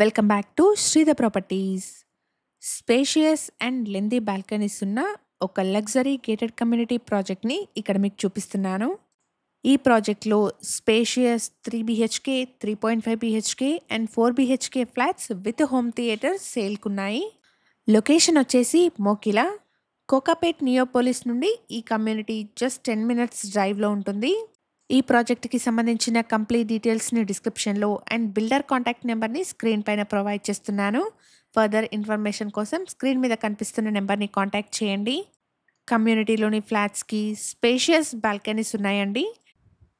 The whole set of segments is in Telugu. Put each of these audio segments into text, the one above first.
Welcome back to Sridha properties. Spacious and lengthy balconies ఉన్న ఒక లగ్జరీ గేటెడ్ కమ్యూనిటీ ప్రాజెక్ట్ని ఇక్కడ మీకు చూపిస్తున్నాను. ఈ ప్రాజెక్ట్లో spacious 3 BHK, 3.5 BHK and 4 BHK flats with home theatre సేల్కున్నాయి. లొకేషన్ వచ్చేసి మోకిలా, కోకాపేట్ నియోపోలిస్ నుండి ఈ కమ్యూనిటీ జస్ట్ 10 minutes డ్రైవ్లో ఉంటుంది. ఈ ప్రాజెక్ట్కి సంబంధించిన కంప్లీట్ డీటెయిల్స్ని డిస్క్రిప్షన్లో అండ్ బిల్డర్ కాంటాక్ట్ నెంబర్ని స్క్రీన్ పైన ప్రొవైడ్ చేస్తున్నాను. ఫర్దర్ ఇన్ఫర్మేషన్ కోసం స్క్రీన్ మీద కనిపిస్తున్న నెంబర్ని కాంటాక్ట్ చేయండి. కమ్యూనిటీలోని ఫ్లాట్స్కి స్పేషియస్ బాల్కనీస్ ఉన్నాయండి.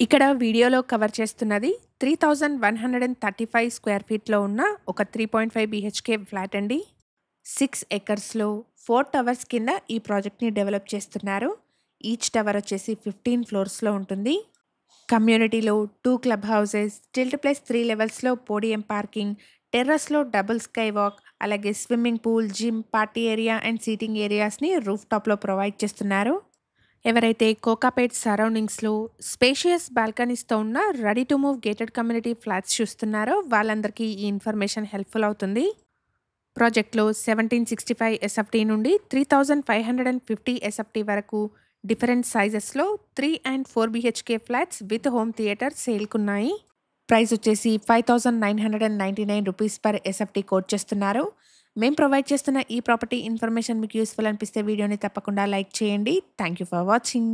ఇక్కడ వీడియోలో కవర్ చేస్తున్నది 3135 స్క్వేర్ ఫీట్లో ఉన్న ఒక 3.5 BHK ఫ్లాట్ అండి. 6 acresలో 4 towers కింద ఈ ప్రాజెక్ట్ని డెవలప్ చేస్తున్నారు. ఈచ్ టవర్ వచ్చేసి 15 floors ఉంటుంది. కమ్యూనిటీలో 2 club houses, టిల్ట్ ప్లస్ 3 levelsలో పోడియం పార్కింగ్, టెర్రస్లో డబుల్ స్కై వాక్, అలాగే swimming pool, gym, party area and seating ఏరియాస్ని రూఫ్ టాప్లో ప్రొవైడ్ చేస్తున్నారు. ఎవరైతే కోకాపేట్ సరౌండింగ్స్లో స్పేషియస్ బాల్కనీస్తో ఉన్న ready to move gated community flats చూస్తున్నారో వాళ్ళందరికీ ఈ ఇన్ఫర్మేషన్ హెల్ప్ఫుల్ అవుతుంది. ప్రాజెక్ట్లో 1765 SFT నుండి 3550 SFT వరకు డిఫరెంట్ సైజెస్లో 3 and 4 BHK flats with home theatre సేల్కున్నాయి. ప్రైస్ వచ్చేసి 5999 రూపీస్ పర్ SFT కోట్ చేస్తున్నారు. మేము ప్రొవైడ్ చేస్తున్న ఈ ప్రాపర్టీ ఇన్ఫర్మేషన్ మీకు యూస్ఫుల్ అనిపిస్తే వీడియోని తప్పకుండా లైక్ చేయండి. Thank you for watching.